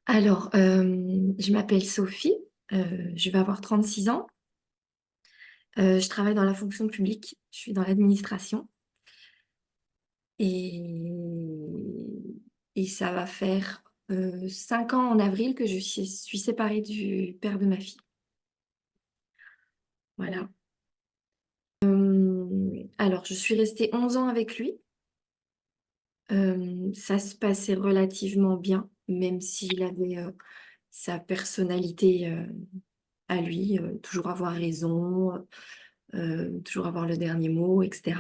Alors, je m'appelle Sophie, je vais avoir 36 ans. Je travaille dans la fonction publique, je suis dans l'administration et, et ça va faire 5 ans en avril que je suis séparée du père de ma fille. Voilà. Alors, je suis restée 11 ans avec lui. Ça se passait relativement bien, même s'il avait sa personnalité à lui, toujours avoir raison, toujours avoir le dernier mot, etc.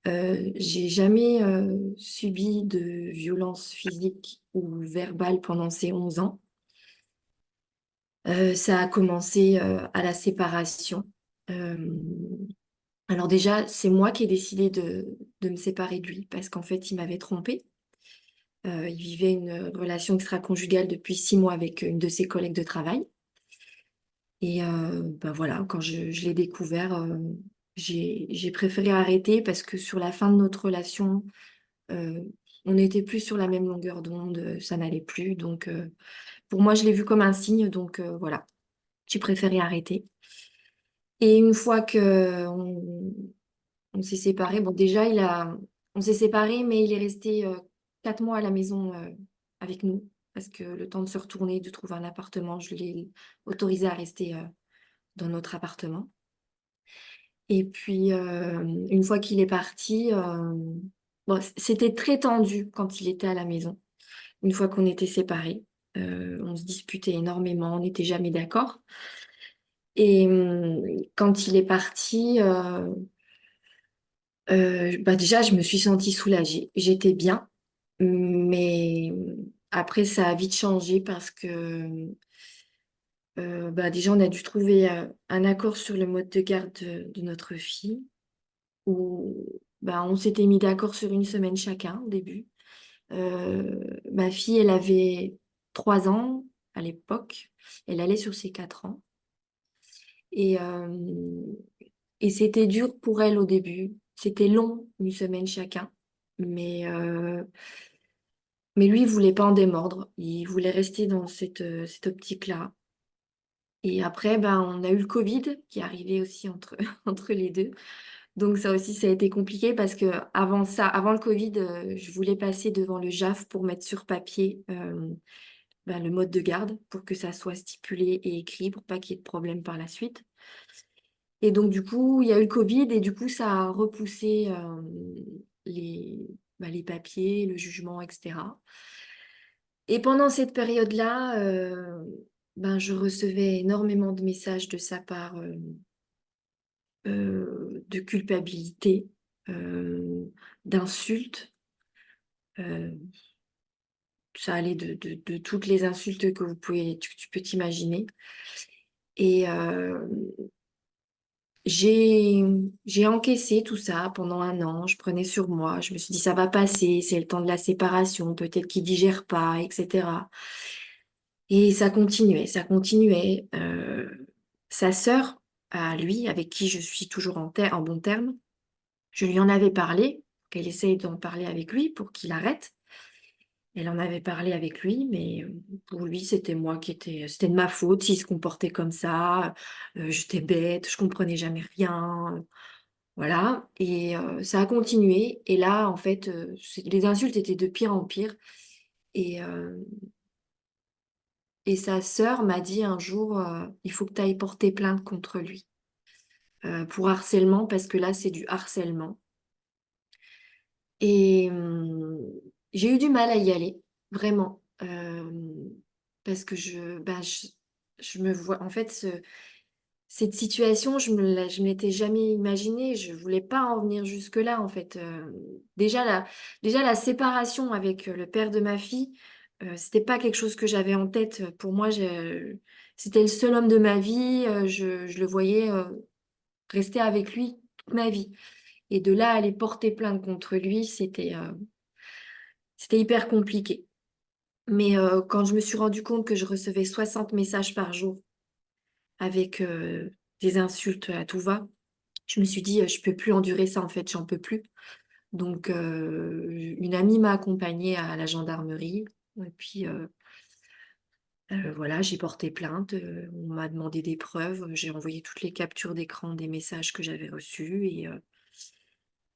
J'ai jamais subi de violence physique ou verbale pendant ces 11 ans. Ça a commencé à la séparation. Euh, alors déjà, c'est moi qui ai décidé de me séparer de lui parce qu'en fait, il m'avait trompée. Il vivait une relation extra-conjugale depuis 6 mois avec une de ses collègues de travail. Et ben voilà, quand je l'ai découvert, j'ai préféré arrêter parce que sur la fin de notre relation, euh, on n'était plus sur la même longueur d'onde, ça n'allait plus. Donc pour moi, je l'ai vu comme un signe, donc voilà, j'ai préféré arrêter. Et une fois que on s'est séparés, bon déjà, on s'est séparés, mais il est resté 4 mois à la maison avec nous parce que le temps de se retourner, de trouver un appartement, je l'ai autorisé à rester dans notre appartement. Et puis, une fois qu'il est parti, bon, c'était très tendu quand il était à la maison. Une fois qu'on était séparés, on se disputait énormément, on n'était jamais d'accord. Et quand il est parti, bah déjà, je me suis sentie soulagée. J'étais bien, mais après, ça a vite changé parce que bah déjà, on a dû trouver un accord sur le mode de garde de notre fille. Où bah, on s'était mis d'accord sur une semaine chacun au début. Ma fille, elle avait 3 ans à l'époque. Elle allait sur ses 4 ans. Et, et c'était dur pour elle au début. C'était long, une semaine chacun. Mais, euh, mais lui, il voulait pas en démordre. Il voulait rester dans cette optique-là. Et après, ben, on a eu le Covid qui est arrivé aussi entre, entre les deux. Donc ça aussi, ça a été compliqué parce que avant ça, avant le Covid, je voulais passer devant le JAF pour mettre sur papier ben, le mode de garde pour que ça soit stipulé et écrit pour pas qu'il y ait de problème par la suite. Et donc du coup, il y a eu le Covid et du coup, ça a repoussé les, ben, les papiers, le jugement, etc. Et pendant cette période-là, ben, je recevais énormément de messages de sa part de culpabilité, d'insultes. Euh, Ça allait de toutes les insultes que tu peux t'imaginer. Et j'ai, j'ai encaissé tout ça pendant un an. Je prenais sur moi. Je me suis dit, ça va passer, c'est le temps de la séparation. Peut-être qu'il digère pas, etc. Et ça continuait, ça continuait. Sa sœur, à lui, avec qui je suis toujours en bon terme, je lui en avais parlé, qu'elle essaye d'en parler avec lui pour qu'il arrête. Elle en avait parlé avec lui, mais pour lui, c'était de ma faute s'il se comportait comme ça. J'étais bête, je comprenais jamais rien. Voilà. Et ça a continué. Et là, en fait, les insultes étaient de pire en pire. Et, euh, et sa sœur m'a dit un jour, il faut que tu ailles porter plainte contre lui pour harcèlement, parce que là, c'est du harcèlement. Et j'ai eu du mal à y aller, vraiment. Parce que je me vois, en fait, cette situation, je me l'étais jamais imaginée. Je voulais pas en venir jusque-là, en fait. Déjà, la séparation avec le père de ma fille, c'était pas quelque chose que j'avais en tête. Pour moi, c'était le seul homme de ma vie. Je le voyais rester avec lui toute ma vie. Et de là, à aller porter plainte contre lui, c'était hyper compliqué. Mais quand je me suis rendu compte que je recevais 60 messages par jour avec des insultes à tout va, je me suis dit, je peux plus endurer ça, en fait, j'en peux plus. Donc, une amie m'a accompagnée à la gendarmerie. Et puis, Voilà, j'ai porté plainte, on m'a demandé des preuves, j'ai envoyé toutes les captures d'écran des messages que j'avais reçus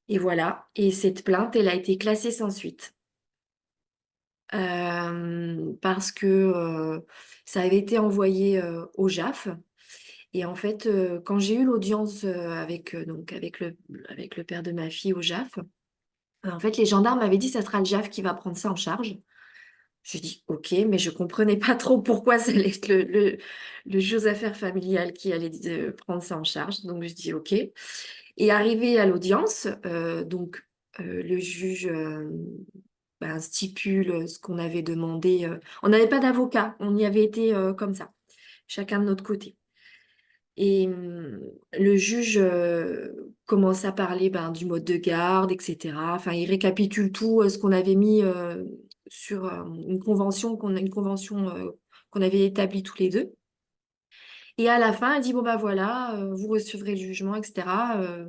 et voilà. Et cette plainte, elle a été classée sans suite. Parce que ça avait été envoyé au JAF. Et en fait, quand j'ai eu l'audience avec le père de ma fille au JAF, en fait, les gendarmes m'avaient dit ça sera le JAF qui va prendre ça en charge. Je dis ok, mais je comprenais pas trop pourquoi ça allait être le juge aux affaires familiales qui allait prendre ça en charge. Donc je dis ok. Et arrivé à l'audience, le juge ben, stipule ce qu'on avait demandé. On n'avait pas d'avocat, on y avait été comme ça, chacun de notre côté. Et le juge commence à parler ben, du mode de garde, etc. Enfin, il récapitule tout ce qu'on avait mis sur une convention qu'on avait établie tous les deux. Et à la fin, il dit, bon bah voilà, vous recevrez le jugement, etc.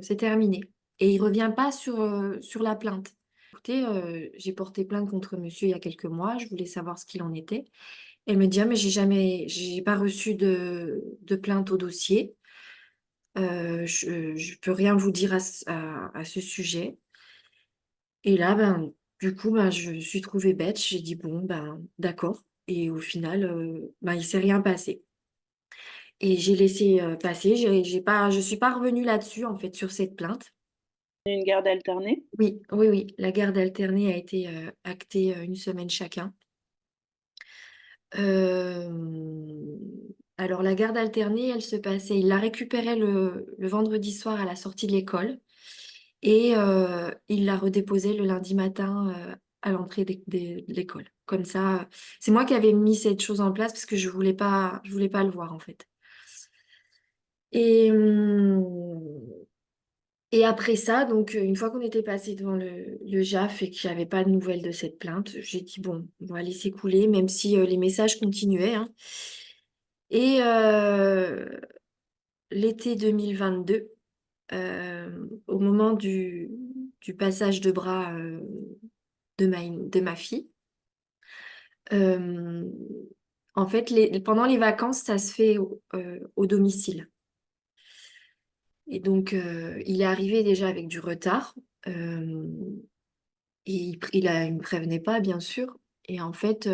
C'est terminé. Et il revient pas sur la plainte. Écoutez, j'ai porté plainte contre monsieur il y a quelques mois, je voulais savoir ce qu'il en était. Elle me dit, ah, mais j'ai pas reçu de plainte au dossier. Je peux rien vous dire à ce sujet. Et là, ben, du coup, ben, je me suis trouvée bête. J'ai dit, bon, ben, d'accord. Et au final, ben, il s'est rien passé. Et j'ai laissé passer. Je suis pas revenue là-dessus, en fait, sur cette plainte. Une garde alternée? Oui, oui, oui. La garde alternée a été actée une semaine chacun. Euh, alors, la garde alternée, elle se passait, il la récupérait le vendredi soir à la sortie de l'école et il la redéposait le lundi matin à l'entrée de l'école. Comme ça, c'est moi qui avais mis cette chose en place parce que je voulais pas le voir en fait. Et, et après ça, donc une fois qu'on était passé devant le JAF et que j'avais pas de nouvelles de cette plainte, j'ai dit bon, on va laisser couler, même si les messages continuaient, hein. Et l'été 2022, au moment du passage de bras de ma fille, euh, en fait, pendant les vacances, ça se fait au domicile. Et donc, il est arrivé déjà avec du retard. euh, et il me prévenait pas, bien sûr. Et en fait,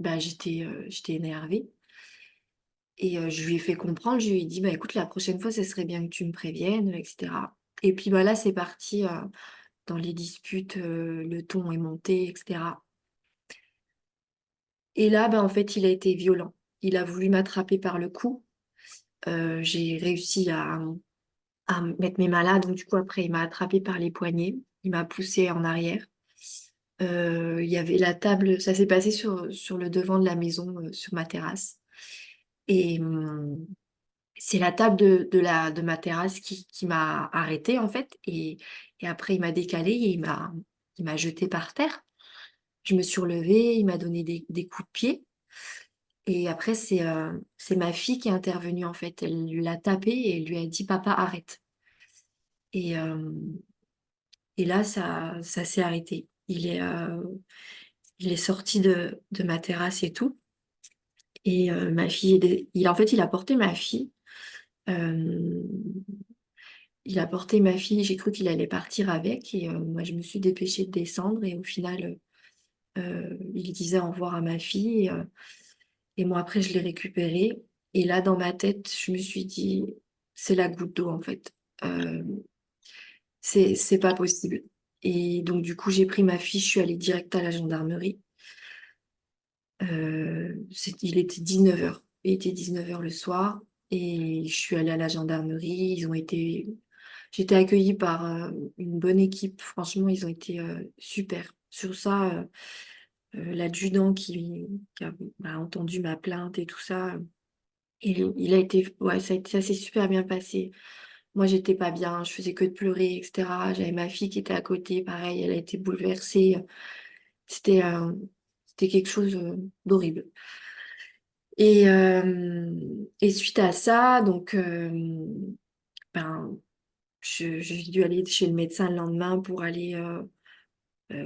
bah, j'étais énervée. Et je lui ai fait comprendre, je lui ai dit, bah, écoute, la prochaine fois, ce serait bien que tu me préviennes, etc. Et puis bah, là, c'est parti dans les disputes, le ton est monté, etc. Et là, bah, en fait, il a été violent. Il a voulu m'attraper par le cou. J'ai réussi à mettre mes mains là, donc du coup, après, il m'a attrapé par les poignets. Il m'a poussé en arrière. Il y avait la table, ça s'est passé sur le devant de la maison, sur ma terrasse. Et c'est la table de ma terrasse qui m'a arrêtée, en fait. Et après, il m'a décalé et il m'a jeté par terre. Je me suis relevée, il m'a donné des coups de pied. Et après, c'est ma fille qui est intervenue, en fait. Elle l'a tapé et elle lui a dit, Papa, arrête. Et, euh, et là, ça s'est arrêté. Il est sorti de ma terrasse et tout. Et ma fille, en fait, il a porté ma fille. Euh, il a porté ma fille. J'ai cru qu'il allait partir avec. Et moi, je me suis dépêchée de descendre. Et au final, il disait au revoir à ma fille. Et moi, après, je l'ai récupérée. Et là, dans ma tête, je me suis dit, c'est la goutte d'eau, en fait. Euh, c'est pas possible. Et donc, du coup, j'ai pris ma fille. Je suis allée direct à la gendarmerie. Il était 19h. Il était 19h le soir et je suis allée à la gendarmerie. J'étais accueillie par une bonne équipe. Franchement, ils ont été super. Sur ça, l'adjudant qui a bah, entendu ma plainte et tout ça, il a été, ouais, ça s'est super bien passé. Moi, j'étais pas bien, je faisais que de pleurer, etc. J'avais ma fille qui était à côté, pareil, elle a été bouleversée. C'était, euh, c'était quelque chose d'horrible. Et suite à ça, donc, ben, j'ai dû aller chez le médecin le lendemain pour aller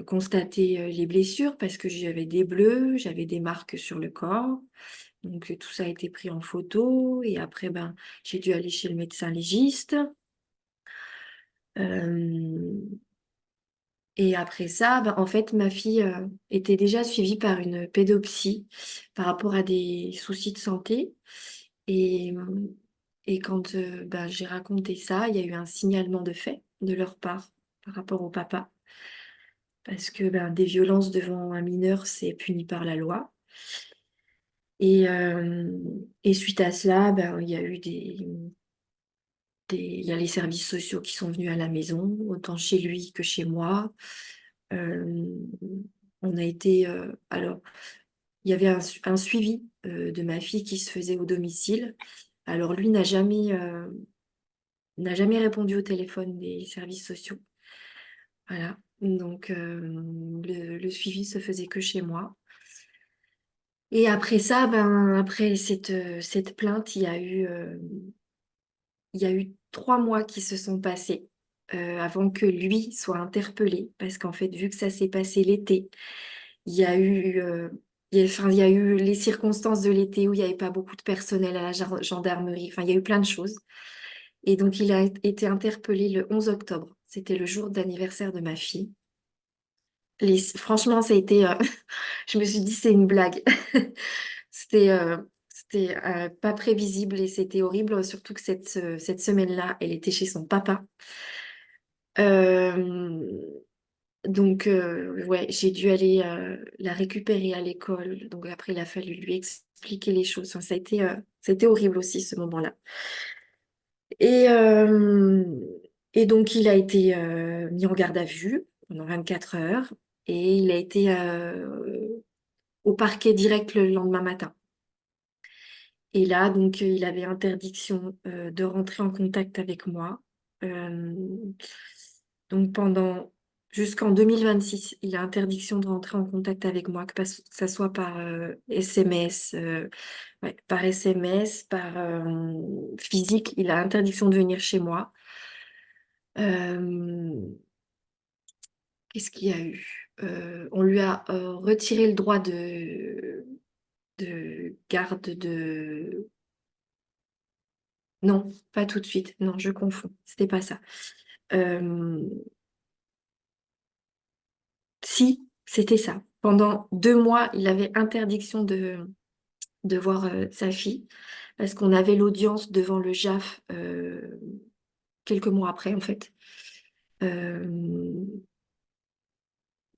constaté les blessures parce que j'avais des bleus, j'avais des marques sur le corps. Donc tout ça a été pris en photo et après ben j'ai dû aller chez le médecin légiste. Euh, et après ça, ben, en fait ma fille était déjà suivie par une pédopsie par rapport à des soucis de santé. Et, et quand ben, j'ai raconté ça, il y a eu un signalement de fait de leur part par rapport au papa. Parce que ben, des violences devant un mineur, c'est puni par la loi. Et suite à cela, ben, il y a eu il y a les services sociaux qui sont venus à la maison, autant chez lui que chez moi. Euh, on a été, alors, il y avait un suivi de ma fille qui se faisait au domicile. Alors lui n'a jamais répondu au téléphone des services sociaux. Voilà. Donc le suivi se faisait que chez moi. Et après ça, ben après cette plainte, il y a eu 3 mois qui se sont passés avant que lui soit interpellé, parce qu'en fait, vu que ça s'est passé l'été, il y a eu enfin, il y a eu les circonstances de l'été où il n'y avait pas beaucoup de personnel à la gendarmerie. Enfin, il y a eu plein de choses. Et donc, il a été interpellé le 11 octobre. C'était le jour d'anniversaire de ma fille. Franchement, ça a été. Je me suis dit, c'est une blague. C'était pas prévisible et c'était horrible, surtout que cette semaine-là, elle était chez son papa. Euh, donc, ouais, j'ai dû aller la récupérer à l'école. Donc, après, il a fallu lui expliquer les choses. Enfin, ça a été horrible aussi, ce moment-là. Et, euh, et donc, il a été mis en garde à vue pendant 24 heures et il a été au parquet direct le lendemain matin. Et là, donc, il avait interdiction de rentrer en contact avec moi. Euh, donc, jusqu'en 2026, il a interdiction de rentrer en contact avec moi, que ça soit par SMS, ouais, par SMS, par physique. Il a interdiction de venir chez moi. Euh, Qu'est-ce qu'il y a eu? On lui a retiré le droit de garde de. Non, pas tout de suite. Non, je confonds. C'était pas ça. Euh, Si, c'était ça. Pendant 2 mois, il avait interdiction de voir sa fille parce qu'on avait l'audience devant le JAF quelques mois après, en fait. Euh,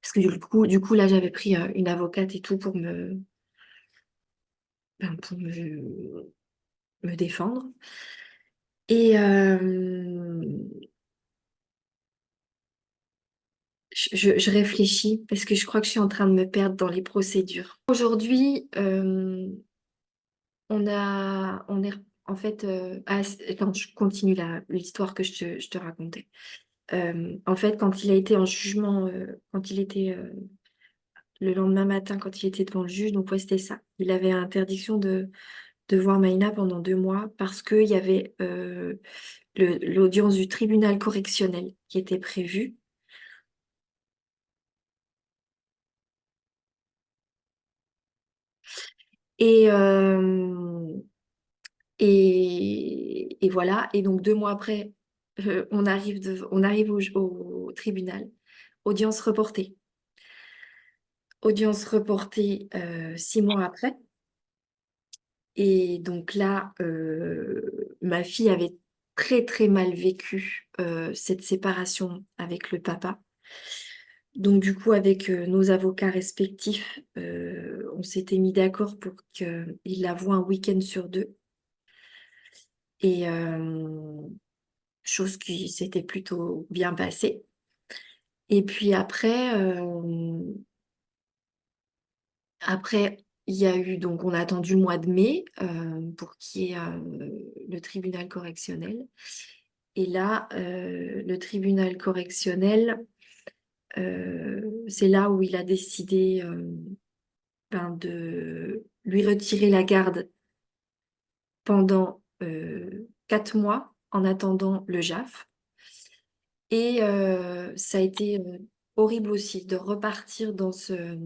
Parce que du coup là, j'avais pris une avocate et tout pour me défendre. Et je réfléchis parce que je crois que je suis en train de me perdre dans les procédures. Aujourd'hui, on est en fait, attends, je continue l'histoire que je te racontais. En fait, quand il a été en jugement, quand il était le lendemain matin, quand il était devant le juge, donc ouais, c'était ça. Il avait interdiction de voir Maïna pendant 2 mois parce qu'il y avait l'audience du tribunal correctionnel qui était prévue. Et, et voilà. Et donc 2 mois après, on arrive au tribunal. Audience reportée. Audience reportée 6 mois après. Et donc là, ma fille avait très très mal vécu cette séparation avec le papa. Donc du coup, avec nos avocats respectifs, on s'était mis d'accord pour qu'il la voie un week-end sur 2. Et chose qui s'était plutôt bien passée. Et puis après, il y a eu, donc on a attendu le mois de mai pour qu'il y ait le tribunal correctionnel. Et là, le tribunal correctionnel, c'est là où il a décidé ben, de lui retirer la garde pendant 4 mois en attendant le JAF. Et ça a été horrible aussi de repartir dans ce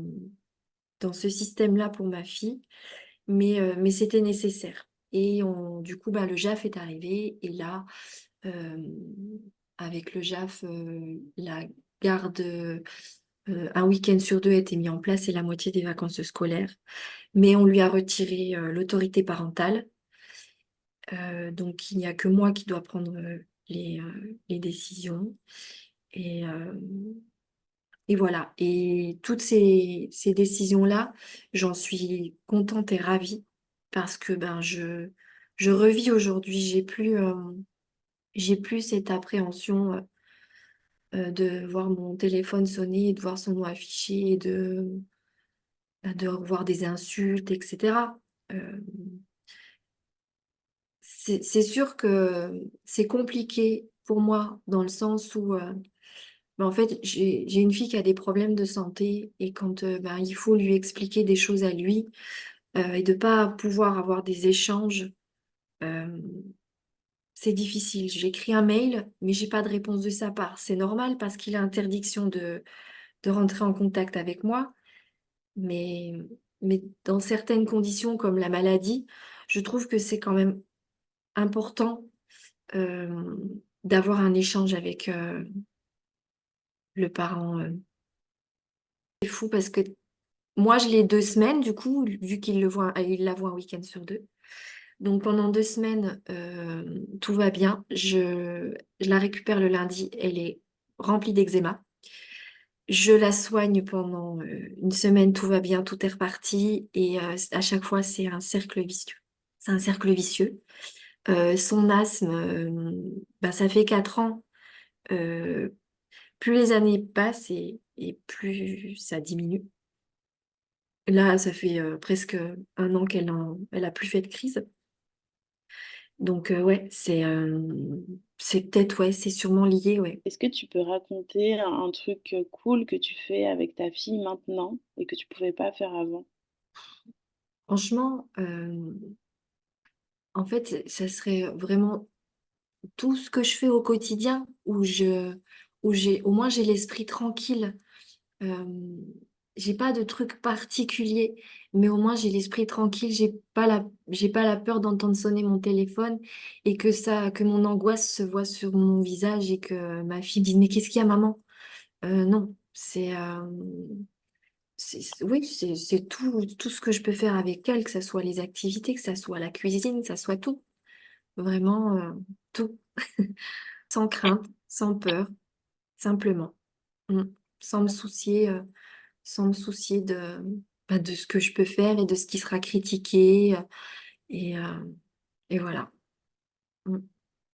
système-là pour ma fille, mais c'était nécessaire. Et du coup, bah, le JAF est arrivé et là, euh, avec le JAF, la garde un week-end sur deux a été mis en place et la moitié des vacances scolaires. Mais on lui a retiré l'autorité parentale. Donc, il n'y a que moi qui dois prendre les décisions. Et, euh, et voilà. Et toutes ces décisions-là, j'en suis contente et ravie parce que ben, je revis aujourd'hui. J'ai plus cette appréhension de voir mon téléphone sonner et de voir son nom affiché et de revoir des insultes, etc. Euh, c'est sûr que c'est compliqué pour moi dans le sens où ben, en fait j'ai une fille qui a des problèmes de santé et quand ben, il faut lui expliquer des choses à lui et de pas pouvoir avoir des échanges, euh, c'est difficile. J'écris un mail, mais j'ai pas de réponse de sa part. C'est normal parce qu'il a interdiction de rentrer en contact avec moi, mais, mais dans certaines conditions comme la maladie, je trouve que c'est quand même important euh, d'avoir un échange avec le parent. C'est fou parce que moi, je l'ai 2 semaines, du coup, vu il la voit un week-end sur deux. Donc pendant 2 semaines, tout va bien. Je la récupère le lundi, elle est remplie d'eczéma. Je la soigne pendant une semaine, tout va bien, tout est reparti. Et à chaque fois, c'est un cercle vicieux. C'est un cercle vicieux. Son asthme, bah, ça fait 4 ans. Euh, Plus les années passent et plus ça diminue. Là, ça fait presque un an elle a plus fait de crise. Donc ouais, c'est peut-être ouais, c'est sûrement lié, ouais. Est-ce que tu peux raconter un truc cool que tu fais avec ta fille maintenant et que tu pouvais pas faire avant? Franchement, en fait, ça serait vraiment tout ce que je fais au quotidien où j'ai au moins j'ai l'esprit tranquille. Euh, j'ai pas de truc particulier, mais au moins j'ai l'esprit tranquille. J'ai pas la peur d'entendre sonner mon téléphone et que mon angoisse se voit sur mon visage et que ma fille dise mais qu'est-ce qu'il y a, maman? Non, oui, c'est tout ce que je peux faire avec elle, que ce soit les activités, que ce soit la cuisine, que ce soit tout. Vraiment, tout. Sans crainte, sans peur, simplement. Mm. Sans me soucier, euh, sans me soucier bah, de ce que je peux faire et de ce qui sera critiqué. Et, euh, et voilà. Mm.